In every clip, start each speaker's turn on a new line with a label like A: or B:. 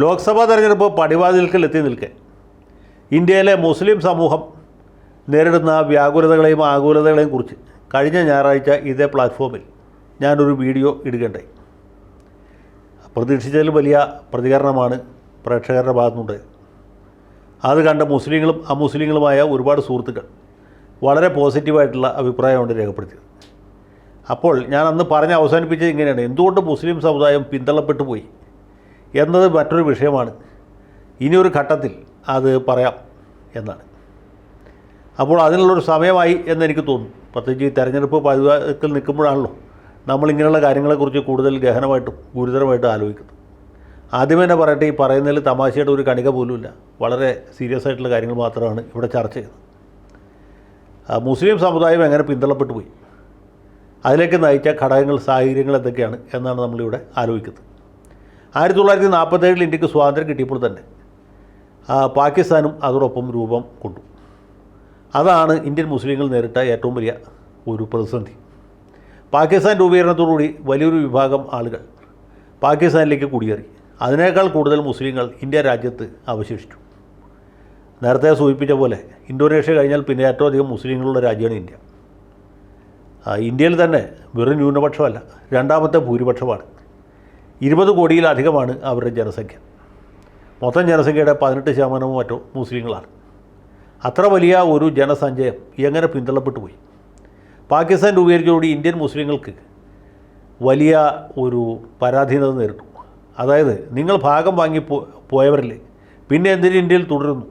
A: ലോക്സഭാ തെരഞ്ഞെടുപ്പ് പടിവാതിൽക്കൽ എത്തി നിൽക്കെ ഇന്ത്യയിലെ മുസ്ലിം സമൂഹം നേരിടുന്ന വ്യാകുലതകളെയും ആകുലതകളെയും കുറിച്ച് കഴിഞ്ഞ ഞായറാഴ്ച ഇതേ പ്ലാറ്റ്ഫോമിൽ ഞാനൊരു വീഡിയോ ഇടുകയുണ്ടായി. പ്രതീക്ഷിച്ചതിൽ വലിയ പ്രതികരണമാണ് പ്രേക്ഷകരുടെ ഭാഗത്തുനിന്നുണ്ടായത്. അത് കണ്ട മുസ്ലിങ്ങളും അമുസ്ലിങ്ങളുമായ ഒരുപാട് സുഹൃത്തുക്കൾ വളരെ പോസിറ്റീവായിട്ടുള്ള അഭിപ്രായമാണ് രേഖപ്പെടുത്തിയത്. അപ്പോൾ ഞാൻ അന്ന് പറഞ്ഞ് അവസാനിപ്പിച്ചത് ഇങ്ങനെയാണ്: എന്തുകൊണ്ട് മുസ്ലിം സമുദായം പിന്തള്ളപ്പെട്ടു പോയി എന്നത് മറ്റൊരു വിഷയമാണ്, ഇനിയൊരു ഘട്ടത്തിൽ അത് പറയാം എന്നാണ്. അപ്പോൾ അതിനുള്ളൊരു സമയമായി എന്നെനിക്ക് തോന്നുന്നു. പ്രത്യേകിച്ച് ഈ തെരഞ്ഞെടുപ്പ് പതിവാക്കിൽ നിൽക്കുമ്പോഴാണല്ലോ നമ്മളിങ്ങനെയുള്ള കാര്യങ്ങളെക്കുറിച്ച് കൂടുതൽ ഗഹനമായിട്ടും ഗുരുതരമായിട്ടും ആലോചിക്കുന്നത്. ആദ്യം തന്നെ പറയട്ടെ, ഈ പറയുന്നതിൽ തമാശയുടെ ഒരു കണിക പോലുമില്ല. വളരെ സീരിയസ് ആയിട്ടുള്ള കാര്യങ്ങൾ മാത്രമാണ് ഇവിടെ ചർച്ച ചെയ്യുന്നത്. മുസ്ലിം സമുദായം എങ്ങനെ പിന്തള്ളപ്പെട്ടു പോയി, അതിലേക്ക് നയിച്ച ഘടകങ്ങൾ, സാഹചര്യങ്ങൾ എന്തൊക്കെയാണ് എന്നാണ് നമ്മളിവിടെ ആലോചിക്കുന്നത്. 1947 ഇന്ത്യക്ക് സ്വാതന്ത്ര്യം കിട്ടിയപ്പോൾ തന്നെ പാകിസ്ഥാനും അതോടൊപ്പം രൂപം കൊണ്ടു. അതാണ് ഇന്ത്യൻ മുസ്ലിങ്ങൾ നേരിട്ട ഏറ്റവും വലിയ ഒരു പ്രതിസന്ധി. പാകിസ്ഥാൻ രൂപീകരണത്തോടുകൂടി വലിയൊരു വിഭാഗം ആളുകൾ പാകിസ്ഥാനിലേക്ക് കുടിയേറി. അതിനേക്കാൾ കൂടുതൽ മുസ്ലിങ്ങൾ ഇന്ത്യ രാജ്യത്ത് അവശേഷിച്ചു. നേരത്തെ സൂചിപ്പിച്ച പോലെ ഇന്തോനേഷ്യ കഴിഞ്ഞാൽ പിന്നെ ഏറ്റവും അധികം മുസ്ലിങ്ങളുള്ള രാജ്യമാണ് ഇന്ത്യ. ഇന്ത്യയിൽ തന്നെ വെറും ന്യൂനപക്ഷമല്ല, രണ്ടാമത്തെ ഭൂരിപക്ഷമാണ്. 20 കോടിയിലധികമാണ് അവരുടെ ജനസംഖ്യ. മൊത്തം ജനസംഖ്യയുടെ 18% മറ്റോ മുസ്ലിങ്ങളാണ്. അത്ര വലിയ ഒരു ജനസഞ്ചയം എങ്ങനെ പിന്തള്ളപ്പെട്ടു പോയി? പാകിസ്ഥാൻ രൂപീകരിച്ചതോടെ ഇന്ത്യൻ മുസ്ലിങ്ങൾക്ക് വലിയ ഒരു പരാധീനത നേരിട്ടു. അതായത്, നിങ്ങൾ ഭാഗം വാങ്ങി പോയവരല്ലേ, പിന്നെ എന്തിന് ഇന്ത്യയിൽ തുടരുന്നു,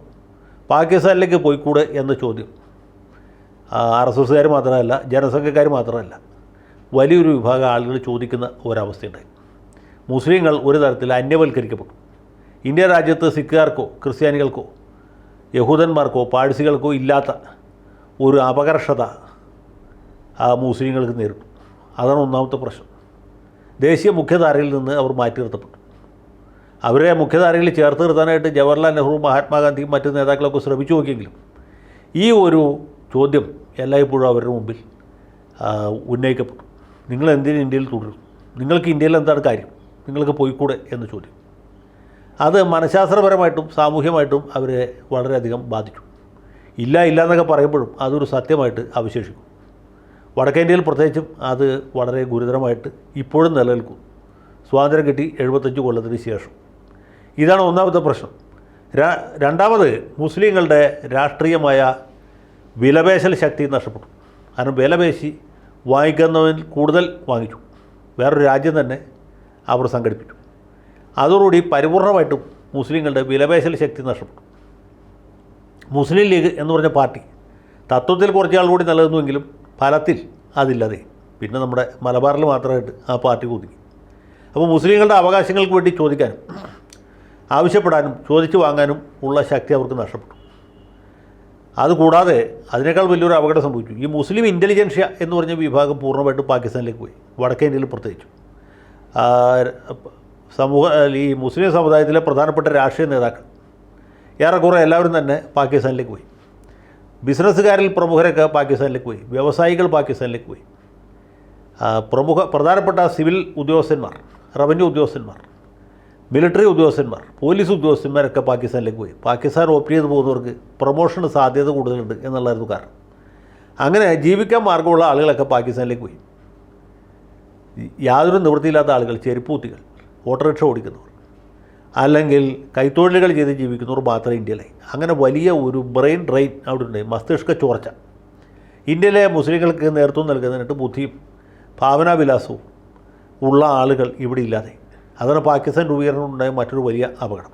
A: പാകിസ്ഥാനിലേക്ക് പോയിക്കൂടെ എന്ന ചോദ്യം RSSകാർ മാത്രമല്ല, ജനസംഖ്യക്കാർ മാത്രമല്ല, വലിയൊരു വിഭാഗം ആളുകൾ ചോദിക്കുന്ന ഒരവസ്ഥയുണ്ടായി. മുസ്ലിങ്ങൾ ഒരു തരത്തിൽ അന്യവൽക്കരിക്കപ്പെട്ടു. ഇന്ത്യ രാജ്യത്ത് സിഖുകാർക്കോ ക്രിസ്ത്യാനികൾക്കോ യഹൂദന്മാർക്കോ പാഴ്സികൾക്കോ ഇല്ലാത്ത ഒരു അപകർഷത മുസ്ലിങ്ങൾക്ക് നേരിട്ടു. അതാണ് ഒന്നാമത്തെ പ്രശ്നം. ദേശീയ മുഖ്യധാരയിൽ നിന്ന് അവർ മാറ്റി നിർത്തപ്പെട്ടു. അവരെ മുഖ്യധാരയിൽ ചേർത്ത് നിർത്താനായിട്ട് ജവഹർലാൽ നെഹ്റു, മഹാത്മാഗാന്ധിയും മറ്റ് നേതാക്കളൊക്കെ ശ്രമിച്ചു നോക്കിയെങ്കിലും ഈ ഒരു ചോദ്യം എല്ലായ്പ്പോഴും അവരുടെ മുമ്പിൽ ഉന്നയിക്കപ്പെട്ടു. നിങ്ങൾ എന്തിന് ഇന്ത്യയിൽ തുടരും, നിങ്ങൾക്ക് ഇന്ത്യയിൽ എന്താണ് കാര്യം, നിങ്ങൾക്ക് പോയിക്കൂടെ എന്ന ചോദ്യം. അത് മനഃശാസ്ത്രപരമായിട്ടും സാമൂഹ്യമായിട്ടും അവരെ വളരെയധികം ബാധിച്ചു. ഇല്ല എന്നൊക്കെ പറയുമ്പോഴും അതൊരു സത്യമായിട്ട് അവശേഷിക്കും. വടക്കേന്ത്യയിൽ പ്രത്യേകിച്ചും അത് വളരെ ഗുരുതരമായിട്ട് ഇപ്പോഴും നിലനിൽക്കും, സ്വാതന്ത്ര്യം കിട്ടി 75 കൊല്ലത്തിന് ശേഷം. ഇതാണ് ഒന്നാമത്തെ പ്രശ്നം. രണ്ടാമത്, മുസ്ലിങ്ങളുടെ രാഷ്ട്രീയമായ വിലപേശൽ ശക്തി നഷ്ടപ്പെട്ടു. കാരണം വിലപേശി വാങ്ങിക്കുന്നവൻ കൂടുതൽ വാങ്ങിച്ചു. വേറൊരു രാജ്യം തന്നെ അവർ സംഘടിപ്പിച്ചു. അതോടുകൂടി പരിപൂർണമായിട്ടും മുസ്ലിങ്ങളുടെ വിലപേശൽ ശക്തി നഷ്ടപ്പെട്ടു. മുസ്ലിം ലീഗ് എന്ന് പറഞ്ഞ പാർട്ടി തത്വത്തിൽ കുറച്ചാൾ കൂടി നിലനിന്നുവെങ്കിലും ഫലത്തിൽ അതില്ലാതെ പിന്നെ നമ്മുടെ മലബാറിൽ മാത്രമായിട്ട് ആ പാർട്ടി ഒതുങ്ങി. അപ്പോൾ മുസ്ലിങ്ങളുടെ അവകാശങ്ങൾക്ക് വേണ്ടി ചോദിക്കാനും ആവശ്യപ്പെടാനും ചോദിച്ചു വാങ്ങാനും ഉള്ള ശക്തി അവർക്ക് നഷ്ടപ്പെട്ടു. അതുകൂടാതെ അതിനേക്കാൾ വലിയൊരു അപകടം സംഭവിച്ചു. ഈ മുസ്ലിം ഇൻ്റലിജൻഷ്യ എന്ന് പറഞ്ഞ വിഭാഗം പൂർണ്ണമായിട്ട് പാകിസ്ഥാനിലേക്ക് പോയി. വടക്കേ ഇന്ത്യയിൽ പ്രത്യേകിച്ചു ഈ മുസ്ലിം സമുദായത്തിലെ പ്രധാനപ്പെട്ട രാഷ്ട്രീയ നേതാക്കൾ ഏറെക്കുറെ എല്ലാവരും തന്നെ പാകിസ്ഥാനിലേക്ക് പോയി. ബിസിനസ്സുകാരിൽ പ്രമുഖരൊക്കെ പാകിസ്ഥാനിലേക്ക് പോയി. വ്യവസായികൾ പാകിസ്ഥാനിലേക്ക് പോയി. പ്രധാനപ്പെട്ട സിവിൽ ഉദ്യോഗസ്ഥന്മാർ, റവന്യൂ ഉദ്യോഗസ്ഥന്മാർ, മിലിറ്ററി ഉദ്യോഗസ്ഥന്മാർ, പോലീസ് ഉദ്യോഗസ്ഥന്മാരൊക്കെ പാകിസ്ഥാനിലേക്ക് പോയി. പാകിസ്ഥാൻ ഓപ്റ്റ് ചെയ്ത് പോകുന്നവർക്ക് പ്രൊമോഷന് സാധ്യത കൂടുതലുണ്ട് എന്നുള്ളതായിരുന്നു കാരണം. അങ്ങനെ ജീവിക്കാൻ മാർഗമുള്ള ആളുകളൊക്കെ പാകിസ്ഥാനിലേക്ക് പോയി. യാതൊരു നിവൃത്തിയില്ലാത്ത ആളുകൾ, ചെരുപ്പൂത്തികൾ, ഓട്ടോറിക്ഷ ഓടിക്കുന്നവർ, അല്ലെങ്കിൽ കൈത്തൊഴിലുകൾ ചെയ്ത് ജീവിക്കുന്നവർ മാത്രമേ ഇന്ത്യയിലായി. അങ്ങനെ വലിയ ഒരു ബ്രെയിൻ ഡ്രെയിൻ അവിടെ ഉണ്ടായി, മസ്തിഷ്ക ചോർച്ച. ഇന്ത്യയിലെ മുസ്ലിങ്ങൾക്ക് നേതൃത്വം നൽകുന്നതിനായിട്ട് ബുദ്ധിയും ഭാവനാവിലാസവും ഉള്ള ആളുകൾ ഇവിടെ ഇല്ലാതെ. അതാണ് പാകിസ്ഥാൻ രൂപീകരണം ഉണ്ടായ മറ്റൊരു വലിയ അപകടം.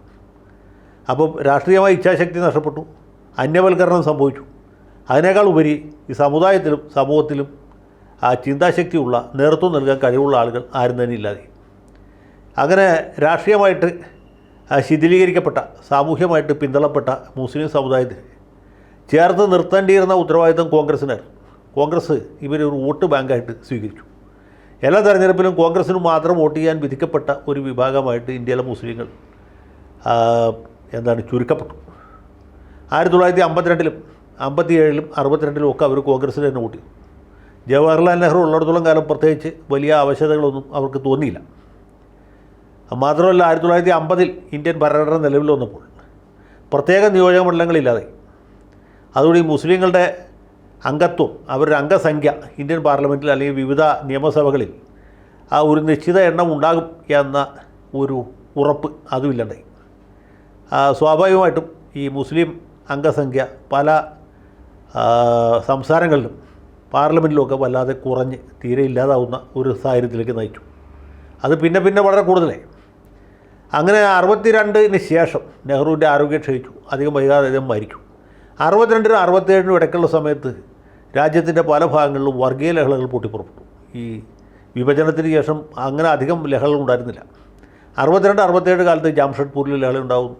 A: അപ്പോൾ രാഷ്ട്രീയമായ ഇച്ഛാശക്തി നഷ്ടപ്പെട്ടു, അന്യവൽക്കരണം സംഭവിച്ചു. അതിനേക്കാൾ ഉപരി ഈ സമുദായത്തിലും സമൂഹത്തിലും ആ ചിന്താശക്തിയുള്ള, നേതൃത്വം നൽകാൻ കഴിവുള്ള ആളുകൾ ആരും തന്നെ ഇല്ലാതെ. അങ്ങനെ രാഷ്ട്രീയമായിട്ട് ശിഥിലീകരിക്കപ്പെട്ട, സാമൂഹ്യമായിട്ട് പിന്തള്ളപ്പെട്ട മുസ്ലിം സമുദായത്തിന് ചേർത്ത് നിർത്തേണ്ടിയിരുന്ന ഉത്തരവാദിത്വം കോൺഗ്രസ്സിനായിരുന്നു. കോൺഗ്രസ് ഇവരൊരു വോട്ട് ബാങ്കായിട്ട് സ്വീകരിച്ചു. എല്ലാ തെരഞ്ഞെടുപ്പിലും കോൺഗ്രസ്സിന് മാത്രം വോട്ട് ചെയ്യാൻ വിധിക്കപ്പെട്ട ഒരു വിഭാഗമായിട്ട് ഇന്ത്യയിലെ മുസ്ലിങ്ങൾ ചുരുക്കപ്പെട്ടു. 1952-ലും 57-ലും 62-ലും ഒക്കെ അവർ കോൺഗ്രസ്സിൽ തന്നെ വോട്ട് ചെയ്തു. ജവഹർലാൽ നെഹ്റു ഉള്ളിടത്തോളം കാലം പ്രത്യേകിച്ച് വലിയ ആവശ്യകതകളൊന്നും അവർക്ക് തോന്നിയില്ല. മാത്രമല്ല 1950 ഇന്ത്യൻ ഭരണഘടന നിലവിൽ വന്നപ്പോൾ പ്രത്യേക നിയോജക മണ്ഡലങ്ങളില്ലാതെ അതുകൂടി മുസ്ലിങ്ങളുടെ അംഗത്വം, അവരുടെ അംഗസംഖ്യ ഇന്ത്യൻ പാർലമെൻറ്റിൽ അല്ലെങ്കിൽ വിവിധ നിയമസഭകളിൽ ആ ഒരു നിശ്ചിത എണ്ണം ഉണ്ടാകും എന്ന ഒരു ഉറപ്പ് അതുമില്ലണ്ടായി. സ്വാഭാവികമായിട്ടും ഈ മുസ്ലിം അംഗസംഖ്യ പല സംസ്ഥാനങ്ങളിലും പാർലമെൻറ്റിലുമൊക്കെ വല്ലാതെ കുറഞ്ഞ് തീരെ ഇല്ലാതാവുന്ന ഒരു സാഹചര്യത്തിലേക്ക് നയിച്ചു. അത് പിന്നെ വളരെ കൂടുതലായി. അങ്ങനെ 62-ന് ശേഷം നെഹ്റുവിൻ്റെ ആരോഗ്യം ക്ഷയിച്ചു. അധികം വൈകാതെ അദ്ദേഹം മരിച്ചു. 62-നും 67-നും ഇടയ്ക്കുള്ള സമയത്ത് രാജ്യത്തിൻ്റെ പല ഭാഗങ്ങളിലും വർഗീയ ലഹളകൾ പൊട്ടിപ്പുറപ്പെട്ടു. ഈ വിഭജനത്തിന് ശേഷം അങ്ങനെ അധികം ലഹളകൾ ഉണ്ടായിരുന്നില്ല. 62-67 കാലത്ത് ജാംഷഡ്പൂരിൽ ലഹള ഉണ്ടാകുന്നു.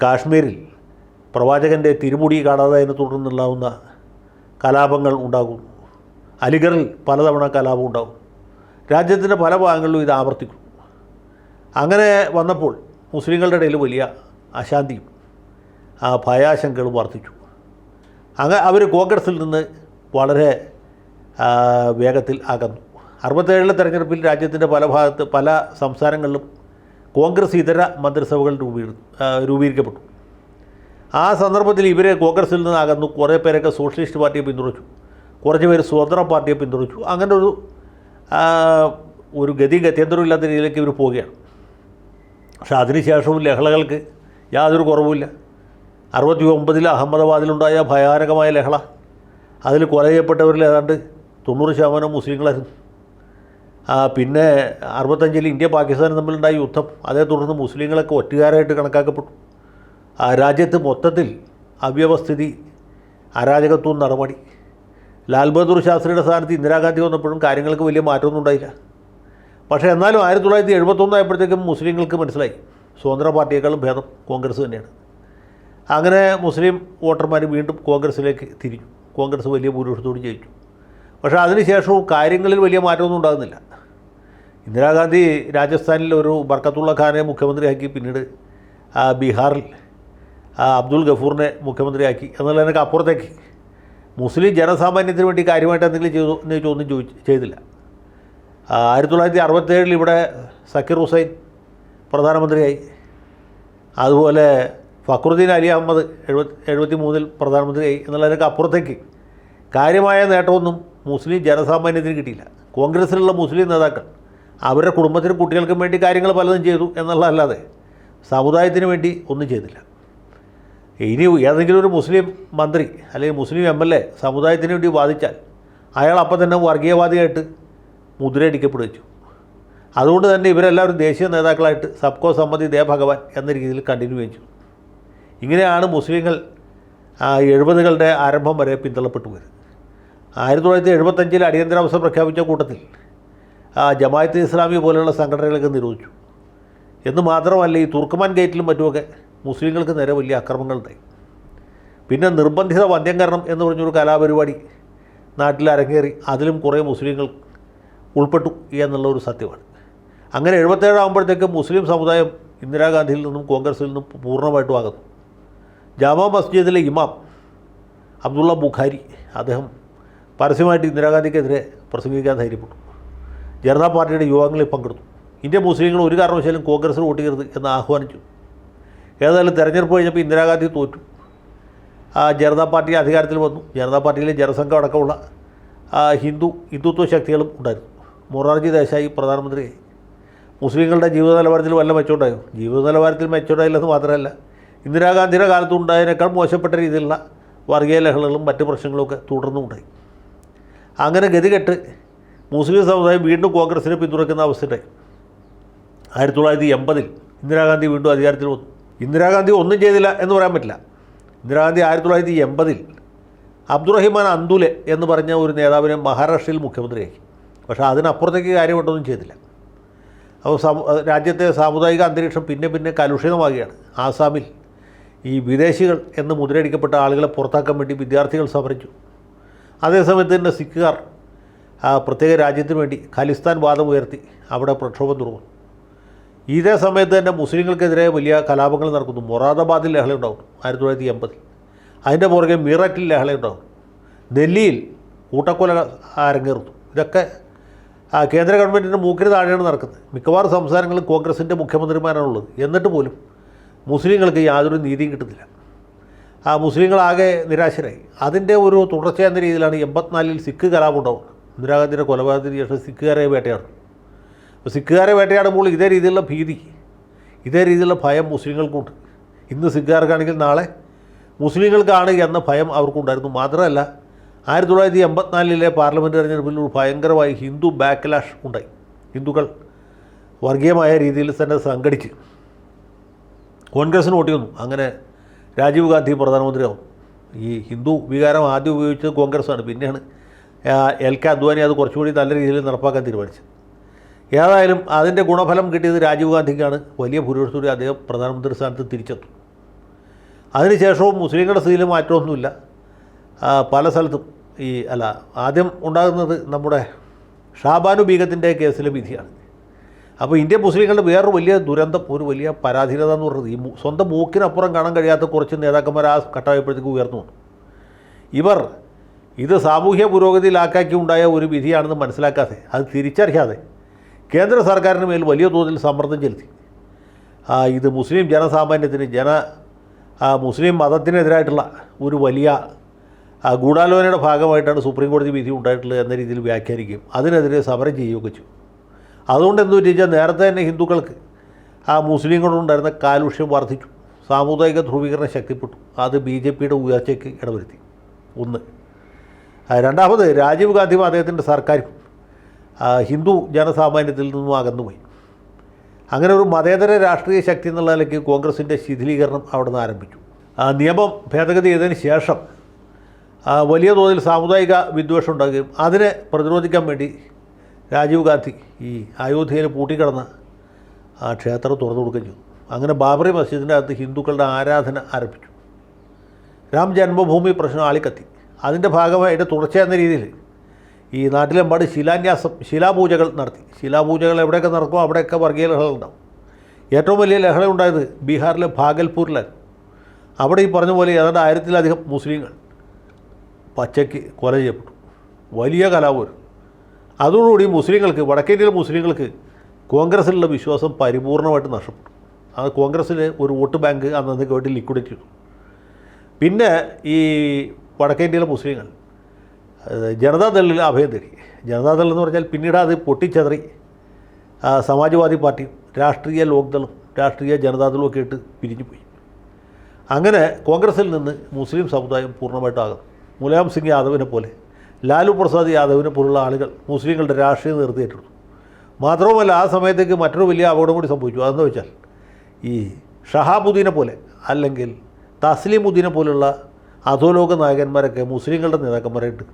A: കാശ്മീരിൽ പ്രവാചകൻ്റെ തിരുമുടി കാണാതായതിനെ തുടർന്നുണ്ടാകുന്ന കലാപങ്ങൾ ഉണ്ടാകുന്നു. അലിഗറിൽ പലതവണ കലാപം ഉണ്ടാകും. രാജ്യത്തിൻ്റെ പല ഭാഗങ്ങളിലും ഇത് ആവർത്തിക്കും. അങ്ങനെ വന്നപ്പോൾ മുസ്ലിങ്ങളുടെ ഇടയിൽ വലിയ അശാന്തിയും ഭയാശങ്കകളും വർദ്ധിച്ചു. അവർ കോൺഗ്രസിൽ നിന്ന് വളരെ വേഗത്തിൽ അകന്നു. 67-ലെ തെരഞ്ഞെടുപ്പിൽ രാജ്യത്തിൻ്റെ പല സംസ്ഥാനങ്ങളിലും കോൺഗ്രസ് ഇതര മന്ത്രിസഭകൾ രൂപീകരിക്കപ്പെട്ടു. ആ സന്ദർഭത്തിൽ ഇവർ കോൺഗ്രസിൽ നിന്ന് അകന്നു. കുറേ പേരൊക്കെ സോഷ്യലിസ്റ്റ് പാർട്ടിയെ പിന്തുണച്ചു, കുറച്ച് പേര് സ്വതന്ത്ര പാർട്ടിയെ പിന്തുണച്ചു. അങ്ങനെ ഒരു ഗത്യന്തരമില്ലാത്ത രീതിയിലേക്ക് ഇവർ പോവുകയാണ്. പക്ഷേ അതിനുശേഷവും ലഹളകൾക്ക് യാതൊരു കുറവുമില്ല. 69-ൽ അഹമ്മദാബാദിലുണ്ടായ ഭയാനകമായ ലഹള, അതിൽ കൊല ചെയ്യപ്പെട്ടവരിൽ ഏതാണ്ട് 90% മുസ്ലിങ്ങളായിരുന്നു. പിന്നെ 65-ൽ ഇന്ത്യ പാകിസ്ഥാനും തമ്മിലുണ്ടായ യുദ്ധം, അതേ തുടർന്ന് മുസ്ലിങ്ങളൊക്കെ ഒറ്റുകാരായിട്ട് കണക്കാക്കപ്പെട്ടു. രാജ്യത്ത് മൊത്തത്തിൽ അവ്യവസ്ഥിതി, അരാജകത്വം നടപടി. ലാൽ ബഹദൂർ ശാസ്ത്രിയുടെ സ്ഥാനത്ത് ഇന്ദിരാഗാന്ധി വന്നപ്പോഴും കാര്യങ്ങൾക്ക് വലിയ മാറ്റമൊന്നും ഉണ്ടായില്ല. പക്ഷേ എന്നാലും 1971 ആയപ്പോഴത്തേക്കും മുസ്ലിങ്ങൾക്ക് മനസ്സിലായി സ്വതന്ത്ര പാർട്ടിയേക്കാളും ഭേദം കോൺഗ്രസ് തന്നെയാണ്. അങ്ങനെ മുസ്ലിം വോട്ടർമാർ വീണ്ടും കോൺഗ്രസ്സിലേക്ക് തിരിഞ്ഞു. കോൺഗ്രസ് വലിയ ഭൂരിപക്ഷത്തോട് ജയിച്ചു. പക്ഷേ അതിനുശേഷവും കാര്യങ്ങളിൽ വലിയ മാറ്റമൊന്നും ഉണ്ടാകുന്നില്ല. ഇന്ദിരാഗാന്ധി രാജസ്ഥാനിൽ ഒരു ബർക്കത്തുള്ള ഖാനെ മുഖ്യമന്ത്രിയാക്കി, പിന്നീട് ബീഹാറിൽ അബ്ദുൽ ഗഫൂറിനെ മുഖ്യമന്ത്രിയാക്കി. എന്നുള്ളതിനൊക്കെ അപ്പുറത്തേക്ക് മുസ്ലിം ജനസാമാന്യത്തിന് വേണ്ടി കാര്യമായിട്ട് എന്തെങ്കിലും ചെയ്തു എന്ന് ഒന്നും ചെയ്തില്ല. 1967-ൽ ഇവിടെ സക്കീർ ഹുസൈൻ പ്രധാനമന്ത്രിയായി. അതുപോലെ ഫക്രുദ്ദീൻ അലി അഹമ്മദ് 73-ൽ പ്രധാനമന്ത്രിയായി. എന്നുള്ളതിനൊക്കെ അപ്പുറത്തേക്ക് കാര്യമായ നേട്ടമൊന്നും മുസ്ലിം ജനസാമാന്യത്തിന് കിട്ടിയില്ല. കോൺഗ്രസ്സിലുള്ള മുസ്ലിം നേതാക്കൾ അവരുടെ കുടുംബത്തിനും കുട്ടികൾക്കും വേണ്ടി കാര്യങ്ങൾ പലതും ചെയ്തു എന്നുള്ളതല്ലാതെ സമുദായത്തിന് വേണ്ടി ഒന്നും ചെയ്തില്ല. ഇനി ഏതെങ്കിലും ഒരു മുസ്ലിം മന്ത്രി അല്ലെങ്കിൽ മുസ്ലിം MLA സമുദായത്തിന് വേണ്ടി വാദിച്ചാൽ അയാൾ അപ്പം തന്നെ വർഗീയവാദിയായിട്ട് മുദ്രയടിക്കപ്പെടുകയും. അതുകൊണ്ട് തന്നെ ഇവരെല്ലാവരും ദേശീയ നേതാക്കളായിട്ട് സബ്കോ സമ്മതി ദേ ഭഗവാൻ എന്ന രീതിയിൽ കണ്ടിന്യൂ ചെയ്തു. ഇങ്ങനെയാണ് മുസ്ലിങ്ങൾ 70കളുടെ ആരംഭം വരെ പിന്തള്ളപ്പെട്ടു പോയത്. 1975-ൽ അടിയന്തരാവസ്ഥ പ്രഖ്യാപിച്ച കൂട്ടത്തിൽ ജമാഅത്തെ ഇസ്ലാമി പോലെയുള്ള സംഘടനകളൊക്കെ നിരോധിച്ചു. എന്ന് മാത്രമല്ല, ഈ തുർക്കമാൻ ഗേറ്റിലും മറ്റുമൊക്കെ മുസ്ലിങ്ങൾക്ക് നേരെ വലിയ അക്രമങ്ങളുണ്ടായി. പിന്നെ നിർബന്ധിത വന്ധ്യംകരണം എന്ന് പറഞ്ഞൊരു കലാപരിപാടി നാട്ടിൽ അരങ്ങേറി. അതിലും കുറേ മുസ്ലിങ്ങൾ ഉൾപ്പെട്ടു എന്നുള്ളൊരു സത്യമാണ്. അങ്ങനെ 77 ആകുമ്പോഴത്തേക്ക് മുസ്ലിം സമുദായം ഇന്ദിരാഗാന്ധിയിൽ നിന്നും കോൺഗ്രസിൽ നിന്നും പൂർണ്ണമായിട്ടും അകന്നു. ജാമാ മസ്ജിദിലെ ഇമാം അബ്ദുള്ള ബുഖാരി അദ്ദേഹം പരസ്യമായിട്ട് ഇന്ദിരാഗാന്ധിക്കെതിരെ പ്രസംഗിക്കാൻ ധൈര്യപ്പെട്ടു. ജനതാ പാർട്ടിയുടെ യോഗങ്ങളിൽ പങ്കെടുത്തു. ഇന്ത്യൻ മുസ്ലിങ്ങൾ ഒരു കാരണവശാലും കോൺഗ്രസ്സിൽ വോട്ട് ചെയ്യരുത് എന്ന് ആഹ്വാനിച്ചു. ഏതായാലും തെരഞ്ഞെടുപ്പ് കഴിഞ്ഞപ്പോൾ ഇന്ദിരാഗാന്ധി തോറ്റു. ജനതാ പാർട്ടി അധികാരത്തിൽ വന്നു. ജനതാ പാർട്ടിയിലെ ജനസംഘം അടക്കമുള്ള ഹിന്ദുത്വ ശക്തികളും ഉണ്ടായിരുന്നു. മൊറാർജി ദേശായി പ്രധാനമന്ത്രിയായി. മുസ്ലിങ്ങളുടെ ജീവിത നിലവാരത്തിൽ വല്ല മെച്ചമുണ്ടായോ? ജീവിത നിലവാരത്തിൽ മെച്ചമുണ്ടായില്ലെന്ന് മാത്രമല്ല, ഇന്ദിരാഗാന്ധിയുടെ കാലത്തുണ്ടായതിനേക്കാൾ മോശപ്പെട്ട രീതിയിലുള്ള വർഗീയ ലഹളകളും മറ്റ് പ്രശ്നങ്ങളുമൊക്കെ തുടർന്നുണ്ടായി. അങ്ങനെ ഗതികെട്ട് മുസ്ലിം സമുദായം വീണ്ടും കോൺഗ്രസിനെ പിന്തുണയ്ക്കുന്ന അവസ്ഥയുണ്ടായി. 1980-ൽ ഇന്ദിരാഗാന്ധി വീണ്ടും അധികാരത്തിൽ വന്നു. ഇന്ദിരാഗാന്ധി ഒന്നും ചെയ്തില്ല എന്ന് പറയാൻ പറ്റില്ല. ഇന്ദിരാഗാന്ധി 1980-ൽ അബ്ദുറഹിമാൻ അന്തുലെ എന്ന് പറഞ്ഞ ഒരു നേതാവിനെ മഹാരാഷ്ട്രയിൽ മുഖ്യമന്ത്രിയാക്കി. പക്ഷേ അതിനപ്പുറത്തേക്ക് കാര്യമായിട്ടൊന്നും ചെയ്തില്ല. അപ്പോൾ രാജ്യത്തെ സാമുദായിക അന്തരീക്ഷം പിന്നെ കലുഷിതമാകുകയാണ്. ആസാമിൽ ഈ വിദേശികൾ എന്ന് മുദ്രയടിക്കപ്പെട്ട ആളുകളെ പുറത്താക്കാൻ വേണ്ടി വിദ്യാർത്ഥികൾ സമരിച്ചു. അതേസമയത്ത് തന്നെ സിഖുകാർ പ്രത്യേക രാജ്യത്തിന് വേണ്ടി ഖലിസ്ഥാൻ വാദം ഉയർത്തി അവിടെ പ്രക്ഷോഭം തുടങ്ങുന്നു. ഇതേ സമയത്ത് തന്നെ മുസ്ലിങ്ങൾക്കെതിരെ വലിയ കലാപങ്ങൾ നടക്കുന്നു. മൊറാദാബാദിൽ ലഹള ഉണ്ടാകുന്നു 1980-ൽ. അതിൻ്റെ പുറകെ മീററ്റിൽ ലഹള ഉണ്ടാകുന്നു. ഡൽഹിയിൽ കൂട്ടക്കൊല അരങ്ങേറുന്നു. ഇതൊക്കെ കേന്ദ്ര ഗവൺമെൻറ്റിൻ്റെ മൂക്കിന് താഴെയാണ് നടക്കുന്നത്. മിക്കവാറും സംസ്ഥാനങ്ങളിൽ കോൺഗ്രസിൻ്റെ മുഖ്യമന്ത്രിമാരാണുള്ളത്. എന്നിട്ട് പോലും മുസ്ലിങ്ങൾക്ക് യാതൊരു നീതിയും കിട്ടുന്നില്ല. മുസ്ലിങ്ങളാകെ നിരാശരായി. അതിൻ്റെ ഒരു തുടർച്ചയെന്ന രീതിയിലാണ് 84 സിഖ് കലാപം ഉണ്ടാവുന്നത്. ഇന്ദിരാഗാന്ധിയുടെ കൊലപാതകത്തിന് ശേഷം സിഖുകാരെ വേട്ടയാടും. അപ്പോൾ സിഖുകാരെ വേട്ടയാടുമ്പോൾ ഇതേ രീതിയിലുള്ള ഭീതി, ഇതേ രീതിയിലുള്ള ഭയം മുസ്ലിങ്ങൾക്കുണ്ട്. ഇന്ന് സിഖുകാർക്കാണെങ്കിൽ നാളെ മുസ്ലിങ്ങൾക്കാണ് എന്ന ഭയം അവർക്കുണ്ടായിരുന്നു. മാത്രമല്ല 1984 പാർലമെൻറ്റ് തെരഞ്ഞെടുപ്പിൽ ഒരു ഭയങ്കരമായി ഹിന്ദു ബാക്ക്ലാഷ് ഉണ്ടായി. ഹിന്ദുക്കൾ വർഗീയമായ രീതിയിൽ തന്നെ സംഘടിച്ച് കോൺഗ്രസ്സിന് വോട്ട് ചെയ്യുന്നു. അങ്ങനെ രാജീവ് ഗാന്ധി പ്രധാനമന്ത്രിയാവും. ഈ ഹിന്ദു വികാരം ആദ്യം ഉപയോഗിച്ചത് കോൺഗ്രസ്സാണ്. പിന്നെയാണ് LK അദ്വാനി അത് കുറച്ചുകൂടി നല്ല രീതിയിൽ നടപ്പാക്കാൻ തീരുമാനിച്ചത്. ഏതായാലും അതിൻ്റെ ഗുണഫലം കിട്ടിയത് രാജീവ് ഗാന്ധിക്കാണ്. വലിയ ഭൂരിപക്ഷത്തോടെ അദ്ദേഹം പ്രധാനമന്ത്രി സ്ഥാനത്ത് തിരിച്ചെത്തും. അതിനുശേഷവും മുസ്ലിങ്ങളുടെ സ്ഥിതിയിൽ മാറ്റമൊന്നുമില്ല. പല സ്ഥലത്തും ആദ്യം ഉണ്ടാകുന്നത് നമ്മുടെ ഷാബാനു ബീഗത്തിൻ്റെ കേസിലെ വിധിയാണ്. അപ്പോൾ ഇന്ത്യൻ മുസ്ലിങ്ങളുടെ വേറൊരു വലിയ ദുരന്തം, ഒരു വലിയ പരാധീനത എന്ന് പറയുന്നത് ഈ സ്വന്തം മൂക്കിനപ്പുറം കാണാൻ കഴിയാത്ത കുറച്ച് നേതാക്കന്മാർ ആ ഘട്ടമായപ്പോഴത്തേക്ക് ഉയർന്നു വന്നു. ഇവർ ഇത് സാമൂഹ്യ പുരോഗതിയിലാക്കി ഉണ്ടായ ഒരു വിധിയാണെന്ന് മനസ്സിലാക്കാതെ, അത് തിരിച്ചറിയാതെ കേന്ദ്ര സർക്കാരിന് മേൽ വലിയ തോതിൽ സമ്മർദ്ദം ചെലുത്തി. ഇത് മുസ്ലിം ജനസാമാന്യത്തിന് മുസ്ലിം മതത്തിനെതിരായിട്ടുള്ള ഒരു വലിയ ഗൂഢാലോചനയുടെ ഭാഗമായിട്ടാണ് സുപ്രീം കോടതി വിധി ഉണ്ടായിട്ടുള്ളത് എന്ന രീതിയിൽ വ്യാഖ്യാനിക്കുകയും അതിനെതിരെ സമരം ചെയ്യുകയൊക്കെ ചെയ്തു. അതുകൊണ്ട് എന്തു വെച്ചാൽ നേരത്തെ തന്നെ ഹിന്ദുക്കൾക്ക് മുസ്ലിങ്ങളോടുണ്ടായിരുന്ന കാലുഷ്യം വർദ്ധിച്ചു. സാമുദായിക ധ്രുവീകരണം ശക്തിപ്പെട്ടു. അത് BJPയുടെ ഉയർച്ചയ്ക്ക് ഇടവരുത്തി. ഒന്ന്. രണ്ടാമത് രാജീവ് ഗാന്ധിയും അദ്ദേഹത്തിൻ്റെ സർക്കാരും ഹിന്ദു ജനസാമാന്യത്തിൽ നിന്നും അകന്നുപോയി. അങ്ങനെ ഒരു മതേതര രാഷ്ട്രീയ ശക്തി എന്നുള്ള നിലയ്ക്ക് കോൺഗ്രസിൻ്റെ ശിഥിലീകരണം അവിടെ നിന്ന് ആരംഭിച്ചു. നിയമം ഭേദഗതി ചെയ്തതിന് ശേഷം വലിയ തോതിൽ സാമുദായിക വിദ്വേഷം ഉണ്ടാകുകയും അതിനെ പ്രതിരോധിക്കാൻ വേണ്ടി രാജീവ് ഗാന്ധി ഈ അയോധ്യയിൽ പൂട്ടിക്കിടന്ന ക്ഷേത്രം തുറന്നു കൊടുക്കുകയും ചെയ്തു. അങ്ങനെ ബാബറി മസ്ജിദിൻ്റെ അകത്ത് ഹിന്ദുക്കളുടെ ആരാധന ആരംഭിച്ചു. രാം ജന്മഭൂമി പ്രശ്നം ആളിക്കത്തി. അതിൻ്റെ ഭാഗമായിട്ട് തുടർച്ചയെന്ന രീതിയിൽ ഈ നാട്ടിലെമ്പാട് ശിലാപൂജകൾ നടത്തി. ശിലാപൂജകൾ എവിടെയൊക്കെ നടക്കുമോ അവിടെയൊക്കെ വർഗീയ ലഹളകളുണ്ടാവും. ഏറ്റവും വലിയ ലഹള ഉണ്ടായത് ബീഹാറിലെ ഭാഗൽപൂരിലായിരുന്നു. അവിടെ ഈ പറഞ്ഞ പോലെ ഏതാണ്ട് 1000-ലധികം മുസ്ലിങ്ങൾ പച്ചയ്ക്ക് കൊല ചെയ്യപ്പെട്ടു. വലിയ കലാപൂരം. അതോടുകൂടി മുസ്ലിങ്ങൾക്ക്, വടക്കേന്ത്യയിലെ മുസ്ലിങ്ങൾക്ക് കോൺഗ്രസ്സിലുള്ള വിശ്വാസം പരിപൂർണമായിട്ട് നഷ്ടപ്പെട്ടു. അത് കോൺഗ്രസ്സിന് ഒരു വോട്ട് ബാങ്ക് അന്നേക്ക് ലിക്വിഡേറ്റ് ചെയ്തു. പിന്നെ ഈ വടക്കേന്ത്യയിലെ മുസ്ലിങ്ങൾ ജനതാദളിൽ അഭയം തേടി. ജനതാദൾ എന്ന് പറഞ്ഞാൽ പിന്നീട് അത് പൊട്ടിച്ചെതറി സമാജ്വാദി പാർട്ടിയും രാഷ്ട്രീയ ലോക്ദളും രാഷ്ട്രീയ ജനതാദളും ഒക്കെ ഇട്ട് പിരിഞ്ഞു പോയി. അങ്ങനെ കോൺഗ്രസ്സിൽ നിന്ന് മുസ്ലിം സമുദായം പൂർണ്ണമായിട്ടാകും. മുലായം സിംഗ് യാദവിനെ പോലെ, ലാലു പ്രസാദ് യാദവിനെ പോലുള്ള ആളുകൾ മുസ്ലിങ്ങളുടെ രാഷ്ട്രീയ നേതൃത്വം ഏറ്റെടുത്തു. മാത്രവുമല്ല ആ സമയത്തേക്ക് മറ്റൊരു വലിയ അപകടം കൂടി സംഭവിച്ചു. അതെന്ന് വെച്ചാൽ ഈ ഷഹാബുദ്ദീനെ പോലെ അല്ലെങ്കിൽ തസ്ലീമുദ്ദീനെ പോലുള്ള അധോലോക നായകന്മാരൊക്കെ മുസ്ലിങ്ങളുടെ നേതാക്കന്മാരായിട്ട്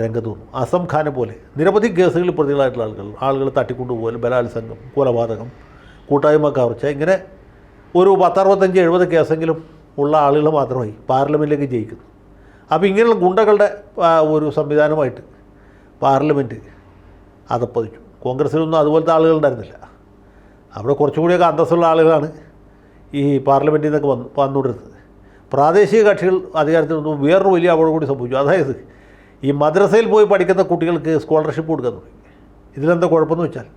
A: രംഗത്ത് വന്നു. അസം ഖാനെ പോലെ നിരവധി കേസുകളിൽ പ്രതികളായിട്ടുള്ള ആളുകൾ തട്ടിക്കൊണ്ടുപോകൽ, ബലാത്സംഗം, കൊലപാതകം, കൂട്ടായ്മ കവർച്ച, ഇങ്ങനെ ഒരു 10-65-70 കേസെങ്കിലും ഉള്ള ആളുകൾ മാത്രമായി പാർലമെൻറ്റിലേക്ക് ജയിക്കുന്നു. അപ്പോൾ ഇങ്ങനെയുള്ള ഗുണ്ടകളുടെ ഒരു സംവിധാനമായിട്ട് പാർലമെൻറ്റ് അതപ്പതിച്ചു. കോൺഗ്രസ്സിലൊന്നും അതുപോലത്തെ ആളുകളുണ്ടായിരുന്നില്ല. അവിടെ കുറച്ചുകൂടിയൊക്കെ അന്തസ്സുള്ള ആളുകളാണ് ഈ പാർലമെൻറ്റിൽ നിന്നൊക്കെ വന്നുകൊണ്ടിരുന്നത്. പ്രാദേശിക കക്ഷികൾ അധികാരത്തിൽ നിന്നും വേറൊരു വലിയ അപകടം കൂടി സംഭവിച്ചു. അതായത് ഈ മദ്രസയിൽ പോയി പഠിക്കുന്ന കുട്ടികൾക്ക് സ്കോളർഷിപ്പ് കൊടുക്കാൻ തുടങ്ങി. ഇതിലെന്താ കുഴപ്പമെന്ന് വെച്ചാൽ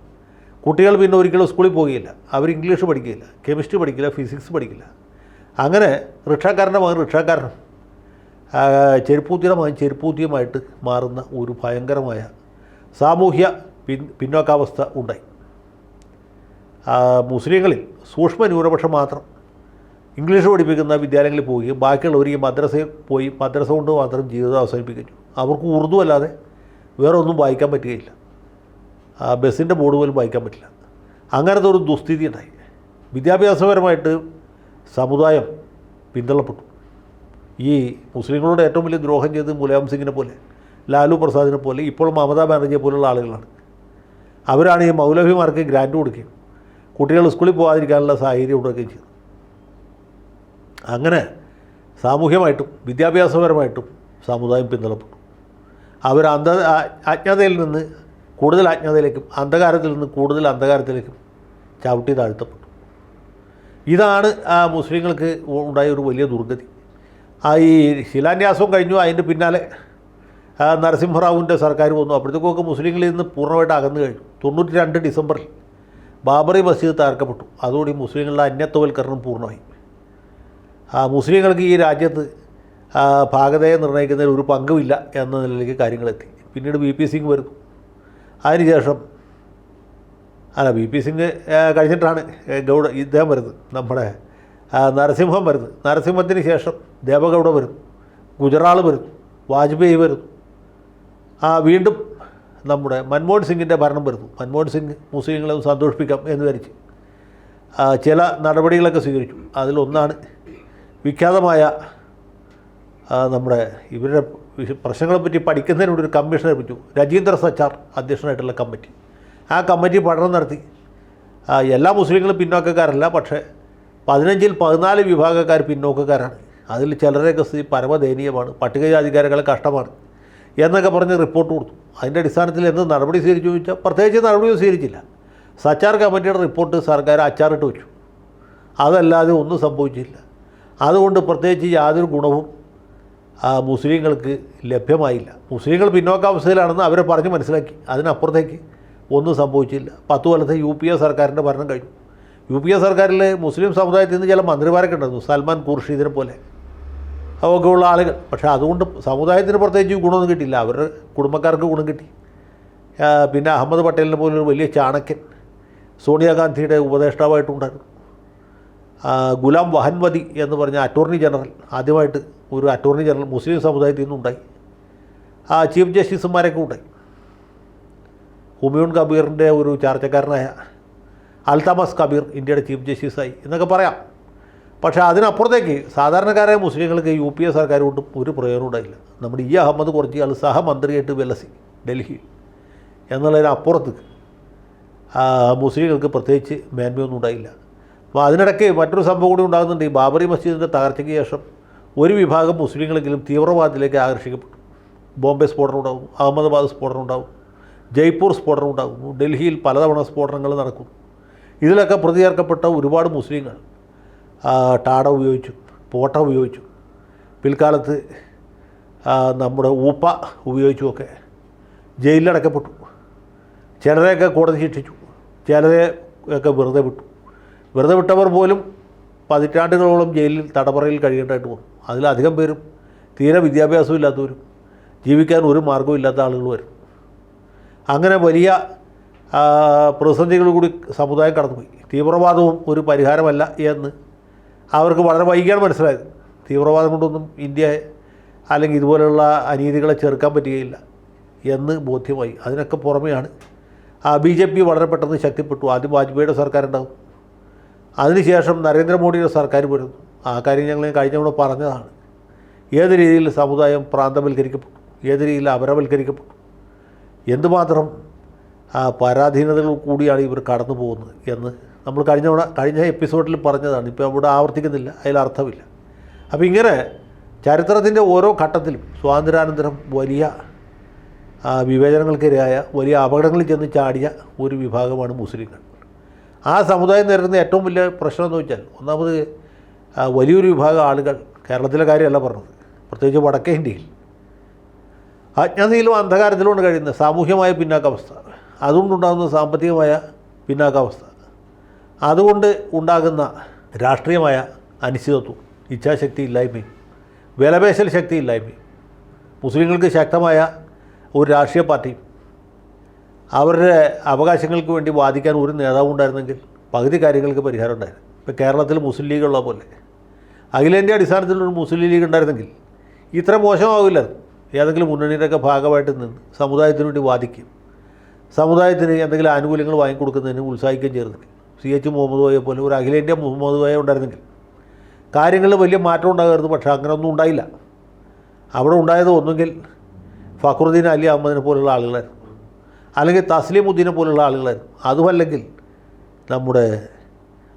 A: കുട്ടികൾ പിന്നെ ഒരിക്കലും സ്കൂളിൽ പോകുകയില്ല. അവർ ഇംഗ്ലീഷ് പഠിക്കുകയില്ല, കെമിസ്ട്രി പഠിക്കില്ല, ഫിസിക്സ് പഠിക്കില്ല. അങ്ങനെ റിക്ഷാക്കാരൻ്റെ മകൻ റിക്ഷാക്കാരനും ചെരുപ്പൂത്തിയുടെ മകൻ ചെരുപ്പൂത്തിയുമായിട്ട് മാറുന്ന ഒരു ഭയങ്കരമായ സാമൂഹ്യ പിന്നോക്കാവസ്ഥ ഉണ്ടായി. മുസ്ലിങ്ങളിൽ സൂക്ഷ്മ ന്യൂനപക്ഷം മാത്രം ഇംഗ്ലീഷ് പഠിപ്പിക്കുന്ന വിദ്യാലയങ്ങളിൽ പോവുകയും ബാക്കിയുള്ളവർ ഈ മദ്രസയിൽ പോയി മദ്രസ കൊണ്ട് മാത്രം ജീവിതം അവസാനിപ്പിക്കുന്നു. അവർക്ക് ഉറുദു അല്ലാതെ വേറെ ഒന്നും വായിക്കാൻ പറ്റുകയില്ല. ബസ്സിൻ്റെ ബോർഡ് പോലും വായിക്കാൻ പറ്റില്ല. അങ്ങനത്തെ ഒരു ദുസ്ഥിതി ഉണ്ടായി. വിദ്യാഭ്യാസപരമായിട്ട് സമുദായം പിന്തള്ളപ്പെട്ടു. ഈ മുസ്ലിങ്ങളോട് ഏറ്റവും വലിയ ദ്രോഹം ചെയ്ത് മുലായം സിംഗിനെ പോലെ, ലാലു പ്രസാദിനെ പോലെ, ഇപ്പോൾ മമതാ ബാനർജിയെ പോലുള്ള ആളുകളാണ്. അവരാണ് ഈ മൗലവിമാർക്ക് ഗ്രാൻഡ് കൊടുക്കുകയും കുട്ടികൾ സ്കൂളിൽ പോകാതിരിക്കാനുള്ള സാഹചര്യം ഉണ്ടാക്കുകയും ചെയ്തു. അങ്ങനെ സാമൂഹ്യമായിട്ടും വിദ്യാഭ്യാസപരമായിട്ടും സമുദായം പിന്തള്ളപ്പെട്ടു. അവർ അജ്ഞതയിൽ നിന്ന് കൂടുതൽ അജ്ഞതയിലേക്കും അന്ധകാരത്തിൽ നിന്ന് കൂടുതൽ അന്ധകാരത്തിലേക്കും ചവിട്ടി താഴ്ത്തപ്പെട്ടു. ഇതാണ് മുസ്ലിങ്ങൾക്ക് ഉണ്ടായ ഒരു വലിയ ദുർഗതി. ഈ ശിലാന്യാസവും കഴിഞ്ഞു. അതിൻ്റെ പിന്നാലെ നരസിംഹറാവുവിൻ്റെ സർക്കാർ വന്നു. അപ്പോഴത്തേക്കൊക്കെ മുസ്ലിങ്ങളിൽ നിന്ന് പൂർണ്ണമായിട്ട് അകന്നു കഴിഞ്ഞു. 92 ഡിസംബറിൽ ബാബറി മസ്ജിദ് തകർക്കപ്പെട്ടു. അതോടെ മുസ്ലിങ്ങളുടെ അന്യത്വവൽക്കരണം പൂർണ്ണമായി. മുസ്ലിങ്ങൾക്ക് ഈ രാജ്യത്ത് ഭാഗതയെ നിർണ്ണയിക്കുന്നതിൽ ഒരു പങ്കുമില്ല എന്ന നിലയിലേക്ക് കാര്യങ്ങളെത്തി. പിന്നീട് VP സിംഗ് വരുന്നു. അതിനുശേഷം VP സിംഗ് കഴിഞ്ഞിട്ടാണ് ഇദ്ദേഹം വരുന്നത്, നമ്മുടെ നരസിംഹം വരുന്നത്. നരസിംഹത്തിന് ശേഷം ദേവഗൗഡ വരുന്നു, ഗുജറാൾ വരുന്നു, വാജ്പേയി വരുന്നു. വീണ്ടും നമ്മുടെ മൻമോഹൻ സിംഗിൻ്റെ ഭരണം വരുന്നു. മൻമോഹൻ സിംഗ് മുസ്ലിങ്ങളെ സന്തോഷിപ്പിക്കാം എന്ന് ധരിച്ച് ചില നടപടികളൊക്കെ സ്വീകരിച്ചു. അതിലൊന്നാണ് വിഖ്യാതമായ നമ്മുടെ ഇവരുടെ പ്രശ്നങ്ങളെപ്പറ്റി പഠിക്കുന്നതിനോട് ഒരു കമ്മീഷനെ വെച്ചു, രജീന്ദ്ര സച്ചാർ അധ്യക്ഷനായിട്ടുള്ള കമ്മിറ്റി. ആ കമ്മിറ്റി പഠനം നടത്തി. എല്ലാ മുസ്ലിങ്ങളും പിന്നോക്കക്കാരല്ല, പക്ഷേ 15-ൽ 14 വിഭാഗക്കാർ പിന്നോക്കക്കാരാണ്. അതിൽ ചിലരെയൊക്കെ സ്ഥിതി പരമദയനീയമാണ്, പട്ടികജാതിക്കാരെക്കാൾ കഷ്ടമാണ് എന്നൊക്കെ പറഞ്ഞ് റിപ്പോർട്ട് കൊടുത്തു. അതിൻ്റെ അടിസ്ഥാനത്തിൽ എന്ത് നടപടി സ്വീകരിച്ചു ചോദിച്ചാൽ പ്രത്യേകിച്ച് നടപടിയൊന്നും സ്വീകരിച്ചില്ല. സച്ചാർ കമ്മിറ്റിയുടെ റിപ്പോർട്ട് സർക്കാർ അച്ചാറിട്ട് വെച്ചു. അതല്ലാതെ ഒന്നും സംഭവിച്ചില്ല. അതുകൊണ്ട് പ്രത്യേകിച്ച് യാതൊരു ഗുണവും മുസ്ലിങ്ങൾക്ക് ലഭ്യമായില്ല. മുസ്ലിങ്ങൾ പിന്നോക്കാവസ്ഥയിലാണെന്ന് അവരെ പറഞ്ഞ് മനസ്സിലാക്കി. അതിനപ്പുറത്തേക്ക് ഒന്നും സംഭവിച്ചില്ല. 10 കൊല്ലത്തെ UPA സർക്കാരിൻ്റെ ഭരണം കഴിഞ്ഞു. UPA സർക്കാരിൽ മുസ്ലിം സമുദായത്തിൽ നിന്ന് ചില മന്ത്രിമാരൊക്കെ ഉണ്ടായിരുന്നു, സൽമാൻ ഖുർഷീദിനെ പോലെ ഒക്കെയുള്ള ആളുകൾ. പക്ഷേ അതുകൊണ്ട് സമുദായത്തിന് പ്രത്യേകിച്ച് ഗുണമൊന്നും കിട്ടിയില്ല. അവരുടെ കുടുംബക്കാർക്ക് ഗുണം കിട്ടി. പിന്നെ അഹമ്മദ് പട്ടേലിനെ പോലൊരു വലിയ ചാണക്യൻ സോണിയാഗാന്ധിയുടെ ഉപദേഷ്ടാവായിട്ടുണ്ടായിരുന്നു. ഗുലാം വഹൻവദി എന്ന് പറഞ്ഞ അറ്റോർണി ജനറൽ, ആദ്യമായിട്ട് ഒരു അറ്റോർണി ജനറൽ മുസ്ലിം സമുദായത്തിൽ നിന്നുണ്ടായി. ചീഫ് ജസ്റ്റിസുമാരൊക്കെ ഉണ്ടായി. ഹുമയൂൺ കബീറിൻ്റെ ഒരു ചാർച്ചക്കാരനായ അൽതമസ് കബീർ ഇന്ത്യയുടെ ചീഫ് ജസ്റ്റിസായി എന്നൊക്കെ പറയാം. പക്ഷേ അതിനപ്പുറത്തേക്ക് സാധാരണക്കാരായ മുസ്ലിങ്ങൾക്ക് UPA സർക്കാർ കൊണ്ടും ഒരു പ്രയോജനം ഉണ്ടായില്ല. നമ്മുടെ അഹമ്മദ് കുറച്ച് ആൾ സഹമന്ത്രിയായിട്ട് വിലസി ഡൽഹിയിൽ എന്നുള്ളതിനപ്പുറത്ത് മുസ്ലിങ്ങൾക്ക് പ്രത്യേകിച്ച് മേന്മയൊന്നും ഉണ്ടായില്ല. അപ്പോൾ അതിനിടയ്ക്ക് മറ്റൊരു സംഭവം കൂടി ഉണ്ടാകുന്നുണ്ട്. ഈ ബാബറി മസ്ജിദിൻ്റെ തകർച്ചയ്ക്ക് ശേഷം ഒരു വിഭാഗം മുസ്ലിങ്ങളെങ്കിലും തീവ്രവാദത്തിലേക്ക് ആകർഷിക്കപ്പെട്ടു. ബോംബെ സ്ഫോടനം ഉണ്ടാകും, അഹമ്മദാബാദ് സ്ഫോടനം ഉണ്ടാകും, ജയ്പൂർ സ്ഫോടനം ഉണ്ടാകുന്നു, ഡൽഹിയിൽ പലതവണ സ്ഫോടനങ്ങൾ നടക്കുന്നു. ഇതിലൊക്കെ പ്രതി ചേർക്കപ്പെട്ട ഒരുപാട് മുസ്ലിങ്ങൾ ടാട ഉപയോഗിച്ചു, പോട്ട ഉപയോഗിച്ചു, പിൽക്കാലത്ത് നമ്മുടെ ഊപ്പ ഉപയോഗിച്ചുമൊക്കെ ജയിലിലടക്കപ്പെട്ടു. ചിലരെയൊക്കെ കോടതി ശിക്ഷിച്ചു, ചിലരെയൊക്കെ വെറുതെ വിട്ടു. വെറുതെ വിട്ടവർ പോലും പതിറ്റാണ്ടുകളോളം ജയിലിൽ തടവറയിൽ കഴിയേണ്ടതായിട്ട് വന്നു. അതിലധികം പേരും തീരെ വിദ്യാഭ്യാസം ഇല്ലാത്തവരും ജീവിക്കാൻ ഒരു മാർഗ്ഗവും ഇല്ലാത്ത ആളുകൾ വരും. അങ്ങനെ വലിയ പ്രതിസന്ധികൾ കൂടി സമുദായം കടന്നുപോയി. തീവ്രവാദവും ഒരു പരിഹാരമല്ല എന്ന് അവർക്ക് വളരെ വൈകിയാണ് മനസ്സിലായത്. തീവ്രവാദം കൊണ്ടൊന്നും ഇന്ത്യയെ അല്ലെങ്കിൽ ഇതുപോലെയുള്ള അനീതികളെ ചെറുക്കാൻ പറ്റുകയില്ല എന്ന് ബോധ്യമായി. അതിനൊക്കെ പുറമെയാണ് BJP വളരെ പെട്ടെന്ന് ശക്തിപ്പെട്ടു. ആദ്യം വാജ്പേയിയുടെ സർക്കാർ ഉണ്ടാകും, അതിനുശേഷം നരേന്ദ്രമോദിയുടെ സർക്കാർ വരുന്നു. ആ കാര്യം ഞങ്ങൾ കഴിഞ്ഞ തവണ പറഞ്ഞതാണ്. ഏത് രീതിയിൽ സമുദായം പ്രാന്തവൽക്കരിക്കപ്പെട്ടു, ഏത് രീതിയിൽ അപരവൽക്കരിക്കപ്പെട്ടു, എന്തുമാത്രം പരാധീനതകൾ കൂടിയാണ് ഇവർ കടന്നു പോകുന്നത് എന്ന് നമ്മൾ കഴിഞ്ഞ എപ്പിസോഡിൽ പറഞ്ഞതാണ്. ഇപ്പോൾ അവിടെ ആവർത്തിക്കുന്നില്ല, അതിലർത്ഥമില്ല. അപ്പോൾ ഇങ്ങനെ ചരിത്രത്തിൻ്റെ ഓരോ ഘട്ടത്തിലും സ്വാതന്ത്ര്യാനന്തരം വലിയ വിവേചനങ്ങൾക്കിരയായ വലിയ അപകടങ്ങളിൽ ചെന്ന് ചാടിയ ഒരു വിഭാഗമാണ് മുസ്ലിങ്ങൾ. ആ സമുദായം നേരിടുന്ന ഏറ്റവും വലിയ പ്രശ്നം എന്ന് വെച്ചാൽ, ഒന്നാമത് വലിയൊരു വിഭാഗം ആളുകൾ, കേരളത്തിലെ കാര്യമല്ല പറഞ്ഞത്, പ്രത്യേകിച്ച് വടക്കേ ഇന്ത്യയിൽ അജ്ഞതയിലും അന്ധകാരത്തിലുമാണ് കഴിയുന്നത്. സാമൂഹ്യമായ പിന്നാക്കാവസ്ഥ, അതുകൊണ്ടുണ്ടാകുന്ന സാമ്പത്തികമായ പിന്നാക്കാവസ്ഥ, അതുകൊണ്ട് ഉണ്ടാകുന്ന രാഷ്ട്രീയമായ അനിശ്ചിതത്വം, ഇച്ഛാശക്തി ഇല്ലായ്മയും വിലപേശൽ ശക്തി ഇല്ലായ്മയും. മുസ്ലിങ്ങൾക്ക് ശക്തമായ ഒരു രാഷ്ട്രീയ പാർട്ടിയും അവരുടെ അവകാശങ്ങൾക്ക് വേണ്ടി വാദിക്കാൻ ഒരു നേതാവും ഉണ്ടായിരുന്നെങ്കിൽ പകുതി കാര്യങ്ങൾക്ക് പരിഹാരം ഉണ്ടായിരുന്നു. ഇപ്പോൾ കേരളത്തിൽ മുസ്ലിം ലീഗുള്ള പോലെ അഖിലേന്ത്യാ അടിസ്ഥാനത്തിലൊരു മുസ്ലിം ലീഗ് ഉണ്ടായിരുന്നെങ്കിൽ ഇത്ര മോശമാവില്ലായിരുന്നു. ഏതെങ്കിലും മുന്നണിയുടെയൊക്കെ ഭാഗമായിട്ട് നിന്ന് സമുദായത്തിന് വേണ്ടി വാദിക്കും, സമുദായത്തിന് എന്തെങ്കിലും ആനുകൂല്യങ്ങൾ വാങ്ങിക്കൊടുക്കുന്നതിന് ഉത്സാഹിക്കുകയും ചെയ്തിരുന്നെങ്കിൽ, CH മുഹമ്മദ് കോയെ പോലെ ഒരു അഖിലേന്ത്യാ മുഹമ്മദ് കോയ ഉണ്ടായിരുന്നെങ്കിൽ കാര്യങ്ങളിൽ വലിയ മാറ്റം ഉണ്ടാകരുത്. പക്ഷേ അങ്ങനെയൊന്നും ഉണ്ടായില്ല. അവിടെ ഉണ്ടായത് ഒന്നുകിൽ ഫഖറുദ്ദീൻ അലി അഹമ്മദിനെ പോലുള്ള ആളുകളായിരുന്നു, അല്ലെങ്കിൽ തസ്ലീമുദ്ദീനെ പോലുള്ള ആളുകളായിരുന്നു, അതുമല്ലെങ്കിൽ നമ്മുടെ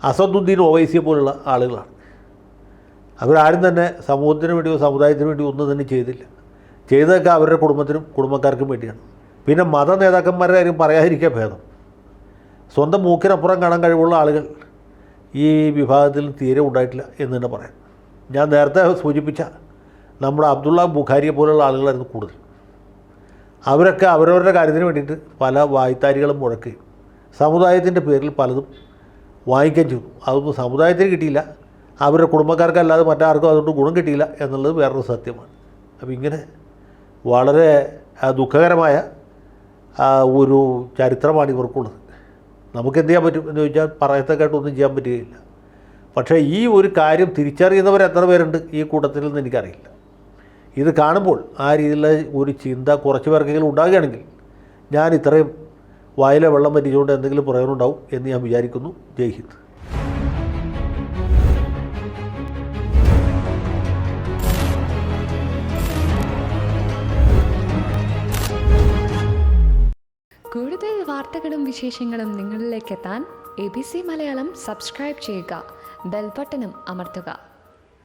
A: അസദുദ്ദീൻ ഒവൈസിയെ പോലുള്ള ആളുകളാണ്. അവരാരും തന്നെ സമൂഹത്തിന് വേണ്ടിയോ സമുദായത്തിന് വേണ്ടിയോ ഒന്നും തന്നെ ചെയ്തില്ല. ചെയ്തതൊക്കെ അവരുടെ കുടുംബത്തിനും കുടുംബക്കാർക്കും വേണ്ടിയാണ്. പിന്നെ മത നേതാക്കന്മാരുടെ കാര്യം പറയാതിരിക്കുക ഭേദം. സ്വന്തം മൂക്കിനപ്പുറം കാണാൻ കഴിവുള്ള ആളുകൾ ഈ വിഭാഗത്തിൽ തീരെ ഉണ്ടായിട്ടില്ല എന്ന് തന്നെ പറയാം. ഞാൻ നേരത്തെ സൂചിപ്പിച്ച നമ്മുടെ അബ്ദുള്ള ബുഖാരിയെ പോലുള്ള ആളുകളായിരുന്നു കൂടുതൽ. അവരൊക്കെ അവരവരുടെ കാര്യത്തിന് വേണ്ടിയിട്ട് പല വായ്ത്താരികളും മുഴക്കുകയും സമുദായത്തിൻ്റെ പേരിൽ പലതും വാങ്ങിക്കുകയും ചെയ്തു. അതൊന്നും സമുദായത്തിന് കിട്ടിയില്ല, അവരുടെ കുടുംബക്കാർക്കല്ലാതെ മറ്റാർക്കും അതുകൊണ്ട് ഗുണം കിട്ടിയില്ല എന്നുള്ളത് വേറൊരു സത്യമാണ്. അപ്പോൾ ഇങ്ങനെ വളരെ ദുഃഖകരമായ ഒരു ചരിത്രമാണ് ഇവർക്കുള്ളത്. നമുക്കെന്ത് ചെയ്യാൻ പറ്റും എന്ന് ചോദിച്ചാൽ പറയത്തക്കായിട്ടൊന്നും ചെയ്യാൻ പറ്റുകയില്ല. പക്ഷേ ഈ ഒരു കാര്യം തിരിച്ചറിയുന്നവർ എത്ര പേരുണ്ട് ഈ കൂട്ടത്തിൽ നിന്ന് എനിക്കറിയില്ല. ഇത് കാണുമ്പോൾ ആ രീതിയിലുള്ള ഒരു ചിന്ത കുറച്ച് പേർക്കെങ്കിലും ഉണ്ടാകുകയാണെങ്കിൽ ഞാൻ ഇത്രയും വായിലെ വെള്ളം പറ്റിച്ചുകൊണ്ട് എന്തെങ്കിലും പ്രയോജനം ഉണ്ടാവും എന്ന് ഞാൻ വിചാരിക്കുന്നു. ജയ് ഹിന്ദ്.
B: കൂടുതൽ വാർത്തകളും വിശേഷങ്ങളും നിങ്ങളിലേക്ക് എത്താൻ ABC മലയാളം സബ്സ്ക്രൈബ് ചെയ്യുക, ബെൽ ബട്ടണും അമർത്തുക.